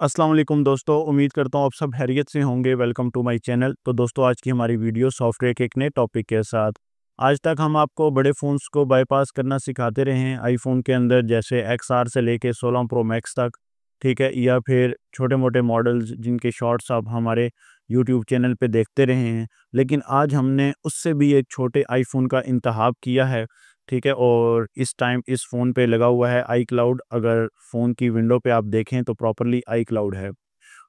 अस्सलाम वालेकुम दोस्तों, उम्मीद करता हूँ आप सब खैरियत से होंगे। Welcome to my channel. तो दोस्तों, आज की हमारी वीडियो सॉफ्टवेयर के एक नए टॉपिक के साथ। आज तक हम आपको बड़े फ़ोन्स को बाईपास करना सिखाते रहे हैं आईफ़ोन के अंदर, जैसे XR से लेके 16 प्रो मैक्स तक, ठीक है? या फिर छोटे-मोटे मॉडल्स जिनके शॉर्ट्स आप हमारे यूट्यूब चैनल पे देखते रहे हैं। लेकिन आज हमने उससे भी एक छोटे आईफ़ोन का इंतख़ाब किया है, ठीक है? और इस टाइम इस फ़ोन पे लगा हुआ है आई क्लाउड। अगर फ़ोन की विंडो पे आप देखें तो प्रॉपर्ली आई क्लाउड है।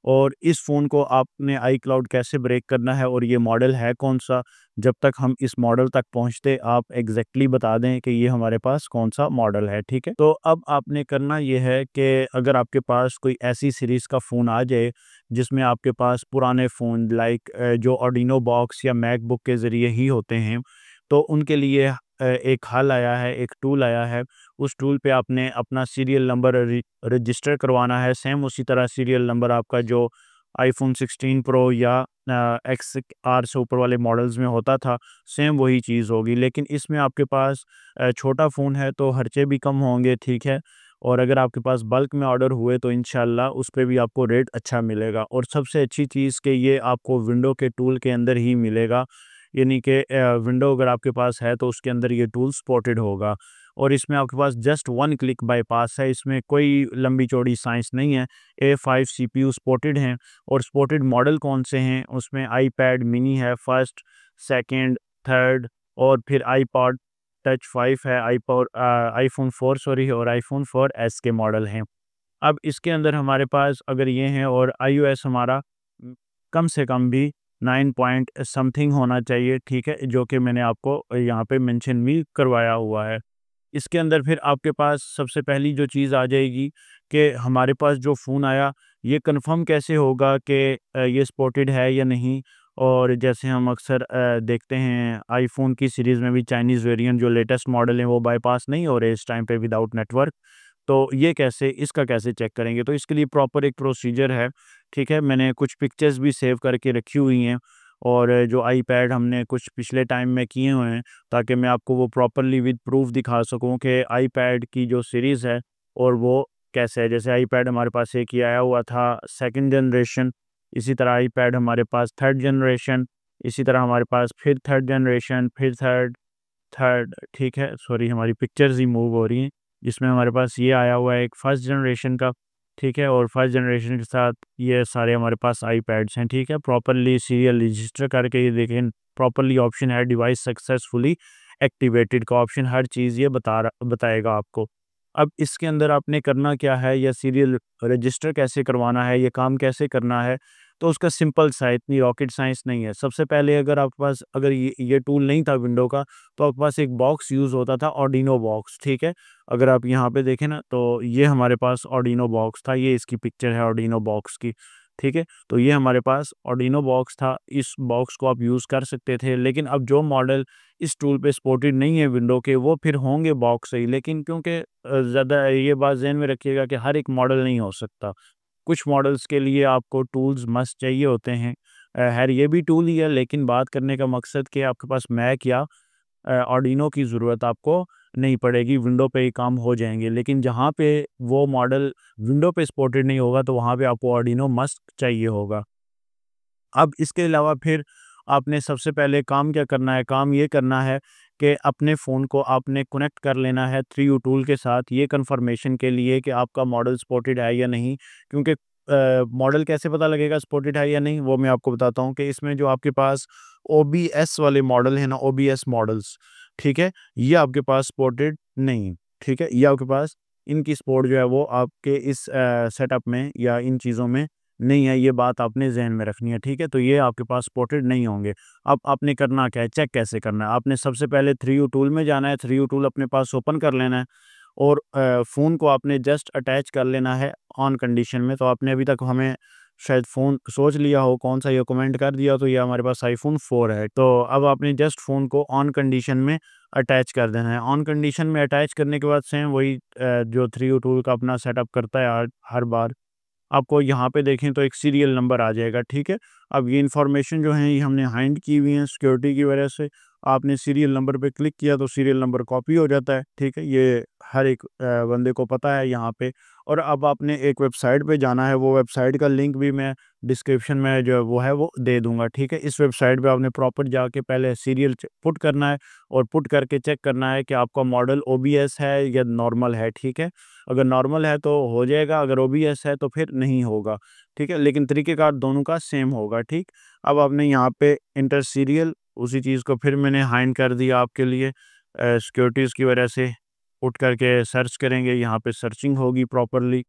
और इस फ़ोन को आपने आई क्लाउड कैसे ब्रेक करना है और ये मॉडल है कौन-सा, जब तक हम इस मॉडल तक पहुँचते आप एग्ज़ैक्टली बता दें कि ये हमारे पास कौन-सा मॉडल है, ठीक है? तो अब आपने करना ये है कि अगर आपके पास कोई ऐसी सीरीज़ का फ़ोन आ जाए, जिसमें आपके पास पुराने फ़ोन लाइक जो आर्डिनो बॉक्स या मैकबुक के ज़रिए ही होते हैं, तो उनके लिए एक हल आया है, एक टूल आया है। उस टूल पे आपने अपना सीरियल नंबर रजिस्टर करवाना है। सेम उसी तरह सीरियल नंबर आपका जो आईफ़ोन 16 प्रो या XR से ऊपर वाले मॉडल्स में होता था, सेम वही चीज़ होगी। लेकिन इसमें आपके पास छोटा फ़ोन है तो खर्चे भी कम होंगे, ठीक है? और अगर आपके पास बल्क में ऑर्डर हुए तो इंशाल्लाह उस पे भी आपको रेट अच्छा मिलेगा। और सबसे अच्छी चीज़ कि ये आपको विंडो के टूल के अंदर ही मिलेगा। यानी कि विंडो अगर आपके पास है तो उसके अंदर ये टूल सपोर्टेड होगा। और इसमें आपके पास जस्ट वन क्लिक बाईपास है, इसमें कोई लंबी चौड़ी साइंस नहीं है। A5 सीपीयू सपोर्टेड हैं। और सपोर्टेड मॉडल कौन से हैं, उसमें आईपैड मिनी है फर्स्ट, सेकंड, थर्ड, और फिर आईपॉड टच 5 है, आईफ़ोन 4 सॉरी, और आईफ़ोन 4S के मॉडल हैं। अब इसके अंदर हमारे पास अगर ये हैं, और iOS हमारा कम से कम भी 9 पॉइंट समथिंग होना चाहिए, ठीक है? जो कि मैंने आपको यहाँ पे मेंशन भी करवाया हुआ है। इसके अंदर फिर आपके पास सबसे पहली जो चीज़ आ जाएगी कि हमारे पास जो फ़ोन आया, ये कन्फ़र्म कैसे होगा कि ये सपोर्टेड है या नहीं? और जैसे हम अक्सर देखते हैं आईफ़ोन की सीरीज़ में भी चाइनीज़ वेरिएंट जो लेटेस्ट मॉडल हैं वो बाईपास नहीं हो रहे इस टाइम पे विदाउट नेटवर्क। तो ये कैसे, इसका कैसे चेक करेंगे? तो इसके लिए प्रॉपर एक प्रोसीजर है, ठीक है? मैंने कुछ पिक्चर्स भी सेव करके रखी हुई हैं, और जो आईपैड हमने कुछ पिछले टाइम में किए हुए हैं, ताकि मैं आपको वो प्रॉपर्ली विद प्रूफ दिखा सकूँ कि आईपैड की जो सीरीज़ है और वो कैसे है। जैसे आईपैड हमारे पास एक ही आया हुआ था सेकंड जनरेशन, इसी तरह आईपैड हमारे पास थर्ड जनरेशन, इसी तरह हमारे पास फिर थर्ड जनरेशन, फिर थर्ड थर्ड, ठीक है? सॉरी, हमारी पिक्चर्स ही मूव हो रही हैं। जिसमें हमारे पास ये आया हुआ है एक फर्स्ट जनरेशन का, ठीक है? और फर्स्ट जनरेशन के साथ ये सारे हमारे पास आईपैड्स हैं, ठीक है? प्रॉपर्ली सीरियल रजिस्टर करके ये देखें, प्रॉपर्ली ऑप्शन है डिवाइस सक्सेसफुली एक्टिवेटेड का ऑप्शन, हर चीज़ ये बताएगा आपको। अब इसके अंदर आपने करना क्या है, या सीरियल रजिस्टर कैसे करवाना है, ये काम कैसे करना है, तो उसका सिंपल सा है, इतनी रॉकेट साइंस नहीं है। सबसे पहले अगर आपके पास अगर ये टूल नहीं था विंडो का, तो आपके पास एक बॉक्स यूज़ होता था, आर्डिनो बॉक्स, ठीक है? अगर आप यहाँ पे देखें ना, तो ये हमारे पास आर्डिनो बॉक्स था, ये इसकी पिक्चर है आर्डिनो बॉक्स की, ठीक है? तो ये हमारे पास आर्डिनो बॉक्स था, इस बॉक्स को आप यूज़ कर सकते थे। लेकिन अब जो मॉडल इस टूल पे सपोर्टेड नहीं है विंडो के, वो फिर होंगे बॉक्स से ही। लेकिन क्योंकि ज़्यादा ये बात ज़हन में रखिएगा कि हर एक मॉडल नहीं हो सकता। कुछ मॉडल्स के लिए आपको टूल्स मस्ट चाहिए होते हैं। खैर ये भी टूल ही है, लेकिन बात करने का मकसद कि आपके पास मैक या आर्डिनो की ज़रूरत आपको नहीं पड़ेगी, विंडो पे ही काम हो जाएँगे। लेकिन जहाँ पे वो मॉडल विंडो पे सपोर्टेड नहीं होगा, तो वहाँ पे आपको आर्डिनो मस्ट चाहिए होगा। अब इसके अलावा फिर आपने सबसे पहले काम क्या करना है? काम ये करना है कि अपने फ़ोन को आपने कनेक्ट कर लेना है 3U टूल के साथ, ये कन्फर्मेशन के लिए कि आपका मॉडल सपोर्टेड है या नहीं। क्योंकि मॉडल कैसे पता लगेगा सपोर्टेड है या नहीं, वो मैं आपको बताता हूँ कि इसमें जो आपके पास ओबीएस वाले मॉडल हैं ना, ओबीएस मॉडल्स, ठीक है? ये आपके पास सपोर्टेड नहीं, ठीक है? ये आपके पास इनकी सपोर्ट जो है वो आपके इस सेटअप में या इन चीज़ों में नहीं है, ये बात आपने ज़हन में रखनी है, ठीक है? तो ये आपके पास स्पॉटेड नहीं होंगे। अब आपने करना क्या है, चेक कैसे करना है? आपने सबसे पहले 3U टूल में जाना है, 3U टूल अपने पास ओपन कर लेना है, और फ़ोन को आपने जस्ट अटैच कर लेना है ऑन कंडीशन में। तो आपने अभी तक हमें शायद फ़ोन सोच लिया हो कौन-सा, ये कमेंट कर दिया, तो ये हमारे पास आईफ़ोन 4 है। तो अब आपने जस्ट फ़ोन को ऑन कंडीशन में अटैच कर देना है। ऑन कंडीशन में अटैच करने के बाद सेम वही जो 3U टूल का अपना सेटअप करता है हर हर बार, आपको यहाँ पे देखें तो एक सीरियल नंबर आ जाएगा, ठीक है? अब ये इन्फॉर्मेशन जो है ये हमने हाइड की हुई है सिक्योरिटी की वजह से, आपने सीरियल नंबर पे क्लिक किया तो सीरियल नंबर कॉपी हो जाता है, ठीक है। ये हर एक बंदे को पता है यहाँ पे। और अब आपने एक वेबसाइट पे जाना है, वो वेबसाइट का लिंक भी मैं डिस्क्रिप्शन में जो है वो दे दूँगा, ठीक है। इस वेबसाइट पे आपने प्रॉपर जाके पहले सीरियल पुट करना है और पुट करके चेक करना है कि आपका मॉडल ओबीएस है या नॉर्मल है, ठीक है। अगर नॉर्मल है तो हो जाएगा, अगर ओबीएस है तो फिर नहीं होगा, ठीक है। लेकिन तरीक़ेकार दोनों का सेम होगा, ठीक। अब आपने यहाँ पे इंटर सीरियल, उसी चीज़ को फिर मैंने हाइड कर दिया आपके लिए सिक्योरिटीज़ की वजह से। पुट करके सर्च करेंगे, यहाँ पे सर्चिंग होगी प्रॉपरली,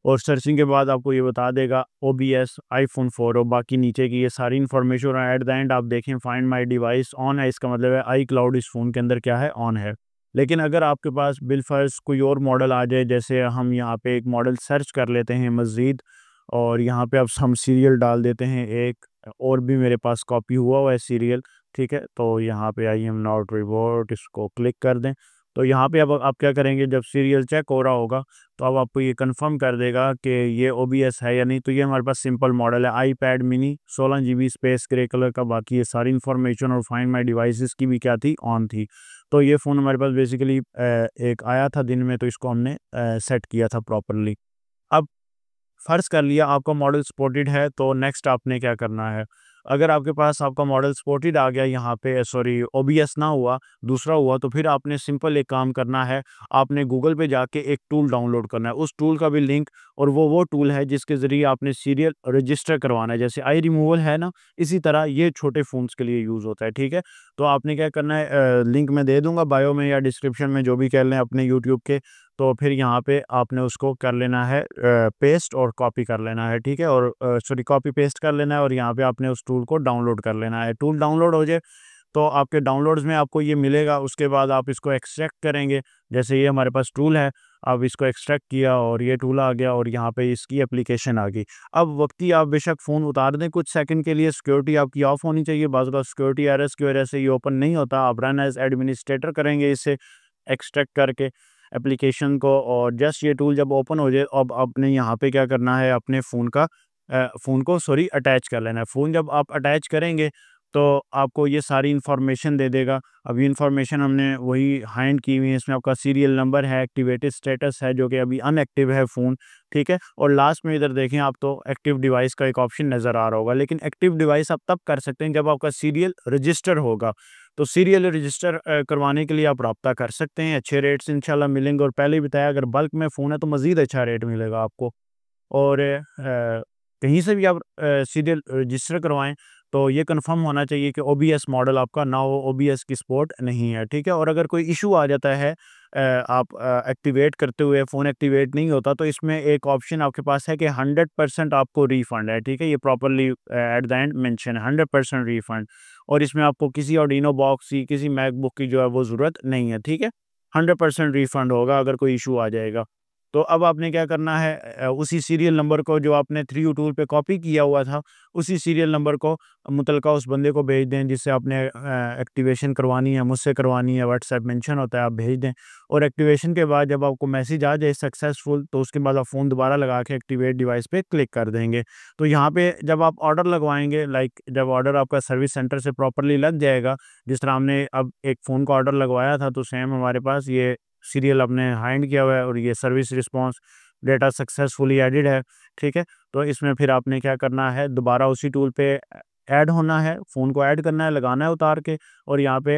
और सर्चिंग के बाद आपको ये बता देगा ओबीएस आईफोन 4 और बाकी नीचे की ये सारी इन्फॉर्मेशन। और एट द एंड आप देखें फाइंड माय डिवाइस ऑन है, इसका मतलब है आई क्लाउड इस फ़ोन के अंदर क्या है, ऑन है। लेकिन अगर आपके पास बिलफर्ज़ कोई और मॉडल आ जाए, जैसे हम यहाँ पे एक मॉडल सर्च कर लेते हैं मज़ीद, और यहाँ पे अब हम सीरियल डाल देते हैं एक, और भी मेरे पास कॉपी हुआ है सीरियल, ठीक है। तो यहाँ पे आई एम नॉट रिवॉर्ड, इसको क्लिक कर दें। तो यहाँ पे अब आप क्या करेंगे, जब सीरियल चेक हो रहा होगा तो अब आपको ये कंफर्म कर देगा कि ये ओबीएस है या नहीं। तो ये हमारे पास सिंपल मॉडल है iPad mini 16 GB space grey colour का। बाकी ये सारी इन्फॉर्मेशन और फाइंड माय डिवाइसेस की भी क्या थी, ऑन थी। तो ये फ़ोन हमारे पास बेसिकली एक आया था दिन में, तो इसको हमने सेट किया था प्रॉपरली। अब फ़र्ज़ कर लिया आपका मॉडल सपोर्टेड है, तो नेक्स्ट आपने क्या करना है। अगर आपके पास आपका मॉडल सपोर्टेड आ गया यहाँ पे, सॉरी ओबीएस ना हुआ, दूसरा हुआ, तो फिर आपने सिंपल एक काम करना है, आपने गूगल पे जाके एक टूल डाउनलोड करना है। उस टूल का भी लिंक, और वो टूल है जिसके ज़रिए आपने सीरियल रजिस्टर करवाना है। जैसे आई रिमूवल है ना, इसी तरह ये छोटे फ़ोन्स के लिए यूज़ होता है, ठीक है। तो आपने क्या करना है, लिंक मैं दे दूँगा बायो में या डिस्क्रिप्शन में, जो भी कह लें अपने यूट्यूब के। तो फिर यहाँ पे आपने उसको कर लेना है पेस्ट और कॉपी कर लेना है, ठीक है। और सॉरी कॉपी पेस्ट कर लेना है, और यहाँ पे आपने उस टूल को डाउनलोड कर लेना है। टूल डाउनलोड हो जाए तो आपके डाउनलोड्स में आपको ये मिलेगा। उसके बाद आप इसको एक्सट्रैक्ट करेंगे। जैसे ये हमारे पास टूल है, अब इसको एक्सट्रैक्ट किया और ये टूल आ गया, और यहाँ पे इसकी एप्लीकेशन आ गई। अब वक्ती आप बेशक फ़ोन उतार दें कुछ सेकंड के लिए, सिक्योरिटी आपकी ऑफ होनी चाहिए। बाज़ का सिक्योरिटी एरर्स की वजह से ये ओपन नहीं होता। आप रन एज़ एडमिनिस्ट्रेटर करेंगे इसे एक्सट्रैक्ट करके एप्लीकेशन को, और जस्ट ये टूल जब ओपन हो जाए, अब आपने यहाँ पे क्या करना है, अपने फ़ोन को सॉरी अटैच कर लेना है। फ़ोन जब आप अटैच करेंगे तो आपको ये सारी इन्फॉर्मेशन दे देगा। अब ये इन्फॉर्मेशन हमने वही हाइड की हुई है, इसमें आपका सीरियल नंबर है, एक्टिवेटेड स्टेटस है जो कि अभी अनएक्टिव है फ़ोन, ठीक है। और लास्ट में इधर देखें आप, तो एक्टिव डिवाइस का एक ऑप्शन नज़र आ रहा होगा। लेकिन एक्टिव डिवाइस आप तब कर सकते हैं जब आपका सीरियल रजिस्टर होगा। तो सीरियल रजिस्टर करवाने के लिए आप राब्ता कर सकते हैं, अच्छे रेट्स इंशाल्लाह मिलेंगे। और पहले ही बताया, अगर बल्क में फ़ोन है तो मज़ीद अच्छा रेट मिलेगा आपको। और कहीं से भी आप सीरियल रजिस्टर करवाएँ तो ये कंफर्म होना चाहिए कि ओबीएस मॉडल आपका ना हो, ओबीएस की सपोर्ट नहीं है, ठीक है। और अगर कोई इशू आ जाता है आप एक्टिवेट करते हुए फ़ोन एक्टिवेट नहीं होता, तो इसमें एक ऑप्शन आपके पास है कि 100% आपको रिफ़ंड है, ठीक है। ये properly at the end mention है 100% रिफ़ंड। और इसमें आपको किसी आर्डिनो बॉक्स की, किसी मैकबुक की जो है वो ज़रूरत नहीं है, ठीक है। 100% रिफ़ंड होगा अगर कोई इशू आ जाएगा। तो अब आपने क्या करना है, उसी सीरियल नंबर को जो आपने 3U टूल पे कॉपी किया हुआ था, उसी सीरियल नंबर को मुतलका उस बंदे को भेज दें जिससे आपने एक्टिवेशन करवानी है, मुझसे करवानी है। व्हाट्सएप मेंशन होता है, आप भेज दें। और एक्टिवेशन के बाद जब आपको मैसेज आ जाए सक्सेसफुल, तो उसके बाद आप फ़ोन दोबारा लगा के एक्टिवेट डिवाइस पे क्लिक कर देंगे। तो यहाँ पे जब आप ऑर्डर लगवाएँगे, लाइक जब ऑर्डर आपका सर्विस सेंटर से प्रॉपर्ली लग जाएगा, जिस तरह हमने अब एक फ़ोन का ऑर्डर लगवाया था, तो सेम हमारे पास ये सीरियल आपने हाइड किया हुआ है, और ये service response data successfully added है, ठीक है। तो इसमें फिर आपने क्या करना है, दोबारा उसी टूल पे ऐड होना है, फ़ोन को ऐड करना है, लगाना है उतार के, और यहाँ पे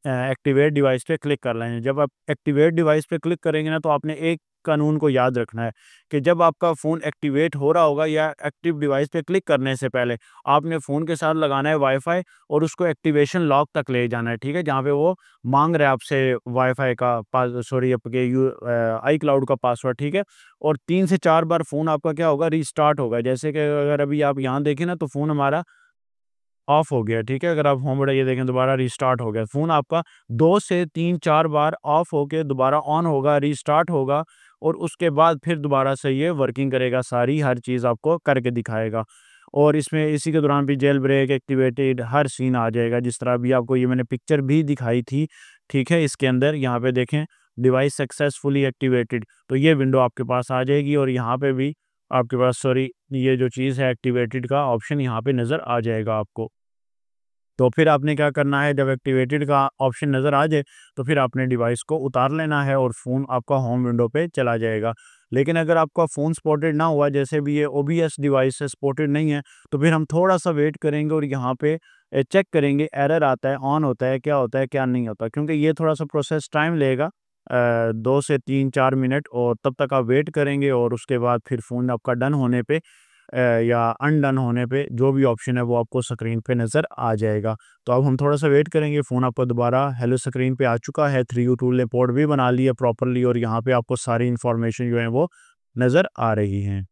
एक्टिवेट डिवाइस पे क्लिक कर लें। जब आप एक्टिवेट डिवाइस पे क्लिक करेंगे ना, तो आपने एक कानून को याद रखना है कि जब आपका फ़ोन एक्टिवेट हो रहा होगा या एक्टिव डिवाइस पे क्लिक करने से पहले आपने फ़ोन के साथ लगाना है वाईफ़ाई, और उसको एक्टिवेशन लॉक तक ले जाना है, ठीक है। जहाँ पे वो मांग रहा है आपसे वाईफ़ाई का पास सॉरी आपके आई क्लाउड का पासवर्ड, ठीक है। और 3 से 4 बार फ़ोन आपका क्या होगा, रीस्टार्ट होगा। जैसे कि अगर अभी आप यहाँ देखें ना, तो फ़ोन हमारा ऑफ हो गया, ठीक है। अगर आप होम बटन ये देखें, दोबारा रीस्टार्ट हो गया। फ़ोन आपका 2 से 3-4 बार ऑफ होके दोबारा ऑन होगा, रीस्टार्ट होगा, और उसके बाद फिर दोबारा से ये वर्किंग करेगा, सारी हर चीज़ आपको करके दिखाएगा। और इसमें इसी के दौरान भी जेल ब्रेक एक्टिवेटेड हर सीन आ जाएगा, जिस तरह अभी आपको ये मैंने पिक्चर भी दिखाई थी, ठीक है। इसके अंदर यहाँ पे देखें डिवाइस सक्सेसफुली एक्टिवेटेड, तो ये विंडो आपके पास आ जाएगी। और यहाँ पे भी आपके पास सॉरी ये जो चीज़ है एक्टिवेटेड का ऑप्शन यहाँ पे नज़र आ जाएगा आपको। तो फिर आपने क्या करना है, जब एक्टिवेटेड का ऑप्शन नज़र आ जाए तो फिर आपने डिवाइस को उतार लेना है और फ़ोन आपका होम विंडो पे चला जाएगा। लेकिन अगर आपका फ़ोन स्पॉटेड ना हुआ, जैसे भी ये ओबीएस डिवाइस है, स्पॉटेड नहीं है, तो फिर हम थोड़ा-सा वेट करेंगे और यहाँ पे चेक करेंगे, एरर आता है, ऑन होता है, क्या नहीं होता। क्योंकि ये थोड़ा-सा प्रोसेस टाइम लेगा 2 से 3-4 मिनट, और तब तक आप वेट करेंगे और उसके बाद फिर फ़ोन आपका डन होने पे या अनडन होने पे जो भी ऑप्शन है वो आपको स्क्रीन पे नज़र आ जाएगा। तो अब हम थोड़ा-सा वेट करेंगे, फ़ोन आपका दोबारा हेलो स्क्रीन पे आ चुका है, 3U टूल ने पोर्ट भी बना लिया प्रॉपर्ली और यहाँ पे आपको सारी इन्फॉर्मेशन जो है वो नज़र आ रही हैं।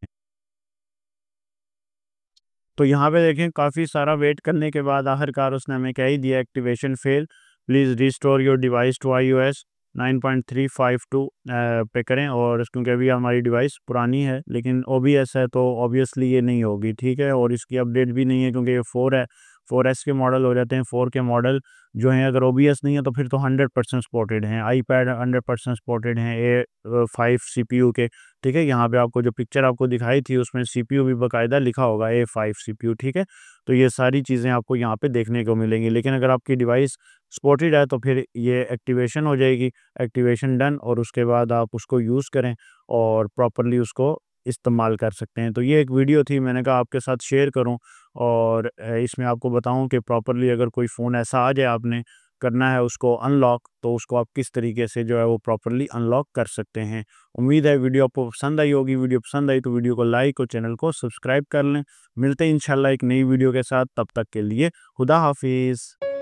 तो यहाँ पे देखें, काफ़ी सारा वेट करने के बाद आखिरकार उसने हमें कह ही दिया, activation fail, please restore your device to iOS 9.352 पे करें। और क्योंकि अभी हमारी डिवाइस पुरानी है, लेकिन ओबीएस है तो ऑब्वियसली ये नहीं होगी, ठीक है। और इसकी अपडेट भी नहीं है क्योंकि ये 4 है, 4S के मॉडल हो जाते हैं। 4 के मॉडल जो हैं, अगर ओबीएस नहीं है तो फिर तो 100% सपोर्टेड हैं। आईपैड 100% सपोर्टेड हैं A5 सीपीयू के, ठीक है। यहाँ पे आपको जो पिक्चर आपको दिखाई थी उसमें सीपीयू भी बाकायदा लिखा होगा A5 सीपीयू, ठीक है। तो ये सारी चीज़ें आपको यहाँ पे देखने को मिलेंगी। लेकिन अगर आपकी डिवाइस सपोर्टेड है तो फिर ये एक्टिवेशन हो जाएगी, एक्टिवेशन डन, और उसके बाद आप उसको यूज़ करें और प्रॉपर्ली उसको इस्तेमाल कर सकते हैं। तो ये एक वीडियो थी, मैंने कहा आपके साथ शेयर करूँ और इसमें आपको बताऊँ कि प्रॉपर्ली अगर कोई फ़ोन ऐसा आ जाए, आपने करना है उसको अनलॉक, तो उसको आप किस तरीके से जो है वो प्रॉपर्ली अनलॉक कर सकते हैं। उम्मीद है वीडियो आपको पसंद आई होगी। वीडियो पसंद आई तो वीडियो को लाइक और चैनल को सब्सक्राइब कर लें। मिलते हैं इंशाल्लाह एक नई वीडियो के साथ, तब तक के लिए खुदा हाफिज़।